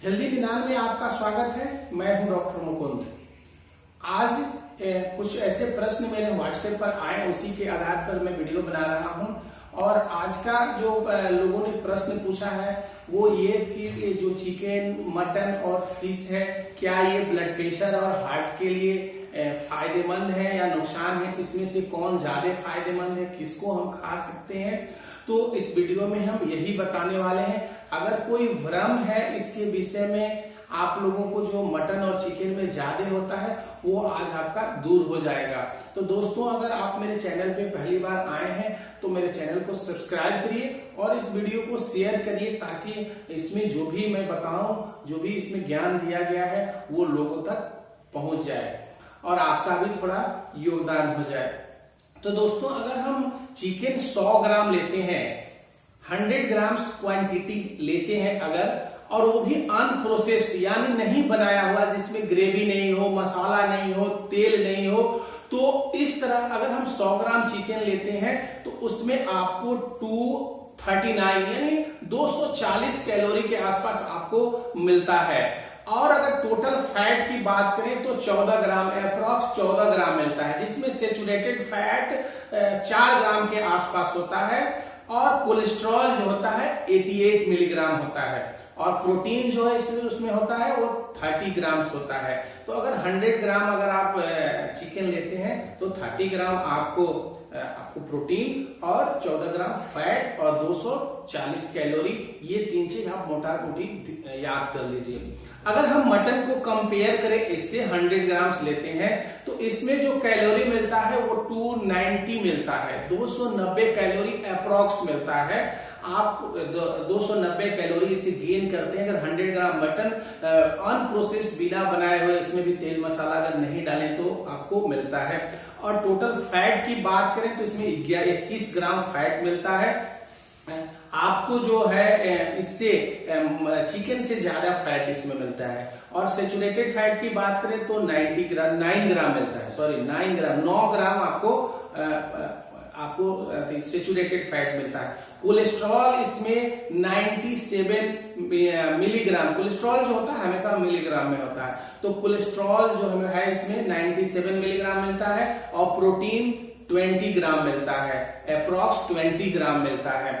Healthy निदान में आपका स्वागत है। मैं हूं डॉक्टर मुकुंद। आज कुछ ऐसे प्रश्न मेरे व्हाट्सएप पर आए, उसी के आधार पर मैं वीडियो बना रहा हूं। और आज का जो लोगों ने प्रश्न पूछा है वो ये कि जो चिकन, मटन और फिश है, क्या ये ब्लड प्रेशर और हार्ट के लिए फायदेमंद है या नुकसान है? इसमें से कौन ज्यादा फायदेमंद है, किसको हम खा सकते हैं? तो इस वीडियो में हम यही बताने वाले हैं। अगर कोई भ्रम है इसके विषय में आप लोगों को, जो मटन और चिकन में ज्यादा होता है, वो आज आपका दूर हो जाएगा। तो दोस्तों, अगर आप मेरे चैनल पे पहली बार आए हैं तो मेरे चैनल को सब्सक्राइब करिए और इस वीडियो को शेयर करिए, ताकि इसमें जो भी मैं बताऊं, जो भी इसमें ज्ञान दिया गया है, वो लोगों तक पहुंच जाए और आपका भी थोड़ा योगदान हो जाए। तो दोस्तों, अगर हम चिकन 100 ग्राम लेते हैं, 100 ग्राम क्वांटिटी लेते हैं अगर, और वो भी अनप्रोसेस्ड यानी नहीं बनाया हुआ, जिसमें ग्रेवी नहीं हो, मसाला नहीं हो, तेल नहीं हो, तो इस तरह अगर हम 100 ग्राम चिकन लेते हैं तो उसमें आपको 239 यानी 240 कैलोरी के आसपास आपको मिलता है। और अगर टोटल फैट की बात करें तो 14 ग्राम, अप्रॉक्स 14 ग्राम मिलता है, जिसमें सेचुरेटेड फैट 4 ग्राम के आसपास होता है और कोलेस्ट्रॉल जो होता है 88 मिलीग्राम होता है, और प्रोटीन जो है इसमें उसमें होता है वो 30 ग्राम होता है। तो अगर 100 ग्राम अगर आप चिकन लेते हैं तो 30 ग्राम आपको प्रोटीन और 14 ग्राम फैट और 240 कैलोरी, ये 3 चीज आप मोटा मोटी याद कर लीजिए। अगर हम मटन को कंपेयर करें इससे, 100 ग्राम लेते हैं तो इसमें जो कैलोरी मिलता है वो 290 मिलता है, 290 कैलोरी अप्रॉक्स मिलता है। आप 290 कैलोरी से गेन करते हैं अगर 100 ग्राम मटन अनप्रोसेस्ड, बिना बनाए हुए, इसमें भी तेल मसाला अगर नहीं डालें तो आपको मिलता है। और टोटल फैट की बात करें तो इसमें 21 ग्राम फैट मिलता है आपको, जो है इससे चिकन से ज्यादा फैट इसमें मिलता है। और सेचुरेटेड फैट की बात करें तो 9 ग्राम मिलता है, 9 ग्राम आपको सेचुरेटेड फैट मिलता है। कोलेस्ट्रॉल इसमें 97 मिलीग्राम, कोलेस्ट्रॉल जो होता है हमेशा मिलीग्राम में होता है, तो कोलेस्ट्रॉल जो है इसमें 97 मिलीग्राम मिलता है। और प्रोटीन 20 ग्राम मिलता है, अप्रॉक्स 20 ग्राम मिलता है।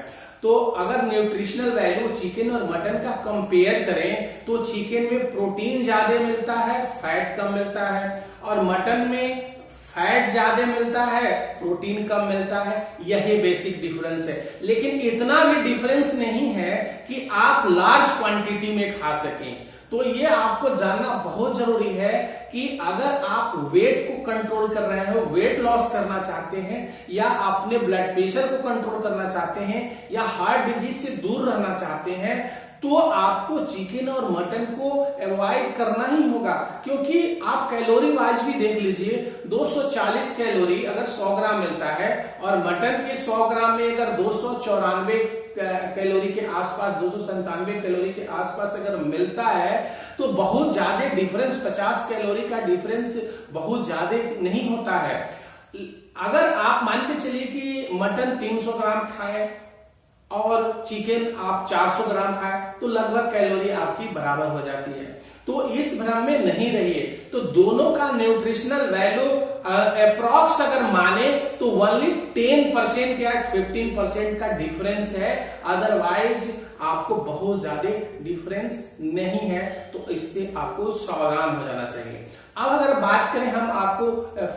तो अगर न्यूट्रिशनल वैल्यू चिकन और मटन का कंपेयर करें तो चिकन में प्रोटीन ज्यादा मिलता है, फैट कम मिलता है, और मटन में फैट ज्यादा मिलता है, प्रोटीन कम मिलता है। यही बेसिक डिफरेंस है। लेकिन इतना भी डिफरेंस नहीं है कि आप लार्ज क्वांटिटी में खा सकें। तो ये आपको जानना बहुत जरूरी है कि अगर आप वेट को कंट्रोल कर रहे हो, वेट लॉस करना चाहते हैं, या अपने ब्लड प्रेशर को कंट्रोल करना चाहते हैं, या हार्ट डिजीज से दूर रहना चाहते हैं, तो आपको चिकन और मटन को अवॉइड करना ही होगा। क्योंकि आप कैलोरी वाइज भी देख लीजिए, 240 कैलोरी अगर 100 ग्राम मिलता है, और मटन के 100 ग्राम में अगर 294 कैलोरी के आसपास, 297 कैलोरी के आसपास अगर मिलता है, तो बहुत ज्यादा डिफरेंस, 50 कैलोरी का डिफरेंस बहुत ज्यादा नहीं होता है। अगर आप मान के चलिए कि मटन 300 ग्राम खाए और चिकन आप 400 ग्राम खाए, तो लगभग कैलोरी आपकी बराबर हो जाती है। तो इस भ्रम में नहीं रहिए। तो दोनों का न्यूट्रिशनल वैल्यू अप्रॉक्स अगर माने तो ओनली 10% या 15% का डिफरेंस है, अदरवाइज आपको बहुत ज्यादा डिफरेंस नहीं है। तो इससे आपको सावधान हो जाना चाहिए। अब अगर बात करें हम आपको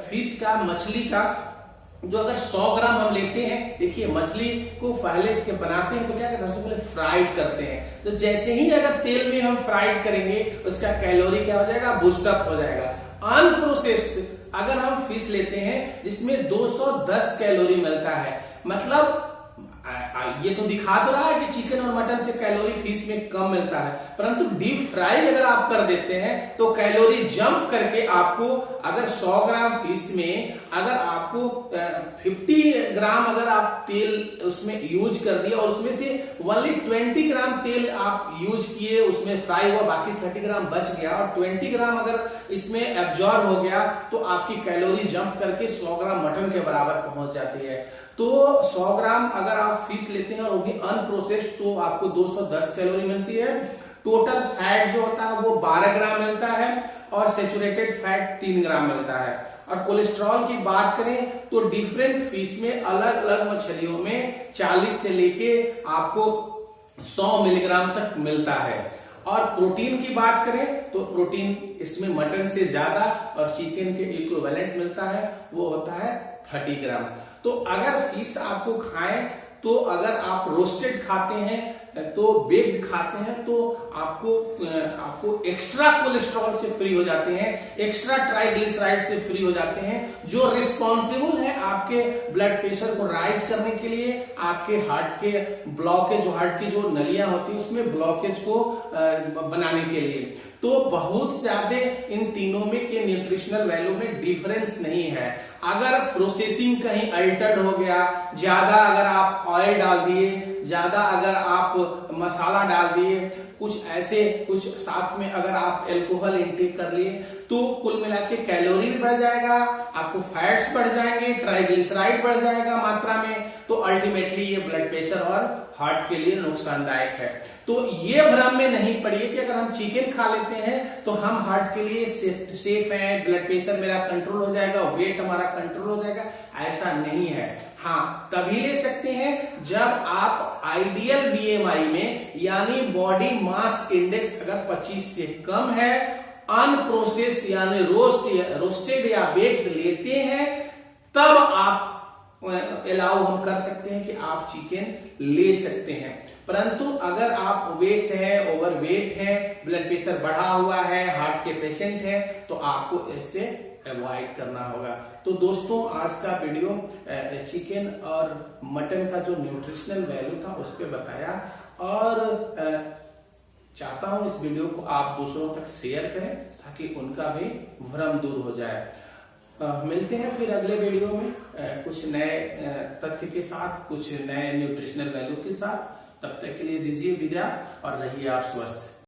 फिश का, मछली का, जो अगर 100 ग्राम हम लेते हैं, देखिए मछली को पहले के बनाते हैं तो क्या करते हैं, सबसे पहले फ्राइड करते हैं। तो जैसे ही अगर तेल में हम फ्राइड करेंगे, उसका कैलोरी क्या हो जाएगा, बूस्टअप हो जाएगा। अनप्रोसेस्ड अगर हम फिश लेते हैं जिसमें 210 कैलोरी मिलता है, मतलब ये तो दिखा तो रहा है कि चिकन और मटन से कैलोरी फिश में कम मिलता है, परंतु डीप फ्राई अगर आप कर देते हैं तो कैलोरी जंप करके आपको, अगर 100 ग्राम फिश में अगर आपको 50 ग्राम अगर आप तेल उसमें यूज कर दिया, और उसमें से ओनली 20 ग्राम तेल आप यूज किए, उसमें फ्राई हुआ, बाकी 30 ग्राम बच गया, और 20 ग्राम अगर इसमें एब्जॉर्ब हो गया, तो आपकी कैलोरी जंप करके 100 ग्राम मटन के बराबर पहुंच जाती है। तो 100 ग्राम अगर आप फिश लेते हैं और वो भी अनप्रोसेस्ड, तो आपको 210 कैलोरी मिलती है। टोटल फैट जो होता है वो 12 ग्राम मिलता है और सेचुरेटेड फैट 3 ग्राम मिलता है। और कोलेस्ट्रॉल की बात करें तो डिफरेंट फिश में अलग अलग मछलियों में 40 से लेके आपको 100 मिलीग्राम तक मिलता है। और प्रोटीन की बात करें तो प्रोटीन इसमें मटन से ज्यादा और चिकन के इक्विवेलेंट मिलता है, वो होता है 30 ग्राम। तो अगर फिश आपको खाएं तो अगर आप रोस्टेड खाते हैं तो बेक्ड खाते हैं तो आपको एक्स्ट्रा कोलेस्ट्रॉल से फ्री हो जाते हैं, एक्स्ट्रा ट्राइग्लिसराइड से फ्री हो जाते हैं, जो रिस्पॉन्सिबल है आपके ब्लड प्रेशर को राइज करने के लिए, आपके हार्ट के ब्लॉकेज, हार्ट की जो नलियां होती है उसमें ब्लॉकेज को बनाने के लिए। तो बहुत ज्यादा इन तीनों में के न्यूट्रिशनल वैल्यू में डिफरेंस नहीं है। अगर प्रोसेसिंग कहीं अल्टर्ड हो गया, ज्यादा अगर आप ऑयल डाल दिए, ज्यादा अगर आप मसाला डाल दिए, कुछ साथ में अगर आप अल्कोहल इंटेक कर लिए, तो कुल मिला के कैलोरी भी बढ़ जाएगा, आपको फैट्स बढ़ जाएंगे, ट्राइग्लिसराइड बढ़ जाएगा मात्रा में, तो अल्टीमेटली ये ब्लड प्रेशर और हार्ट के लिए नुकसानदायक है। तो ये भ्रम में नहीं पड़िए कि अगर हम चिकन खा लेते हैं तो हम हार्ट के लिए सेफ हैं, ब्लड प्रेशर मेरा कंट्रोल हो जाएगा, वेट हमारा कंट्रोल हो जाएगा, ऐसा नहीं है। हाँ, तभी ले सकते हैं जब आप आइडियल बीएमआई में यानी बॉडी मास इंडेक्स अगर 25 से कम है, अनप्रोसेस्ड यानी रोस्टेड या बेक्ड लेते हैं, तब आप अलाउ हम कर सकते हैं कि आप चिकन ले सकते हैं। परंतु अगर आप ओबेस है, ओवरवेट है, ब्लड प्रेशर बढ़ा हुआ है, हार्ट के पेशेंट है, तो आपको इससे अवॉइड करना होगा। तो दोस्तों, आज का वीडियो चिकन और मटन का जो न्यूट्रिशनल वैल्यू था उस पर बताया, और चाहता हूं इस वीडियो को आप दूसरों तक शेयर करें ताकि उनका भी भ्रम दूर हो जाए। मिलते हैं फिर अगले वीडियो में कुछ नए तथ्य के साथ, कुछ नए न्यूट्रिशनल वैल्यू के साथ। तब तक के लिए दीजिए विदा और रहिए आप स्वस्थ।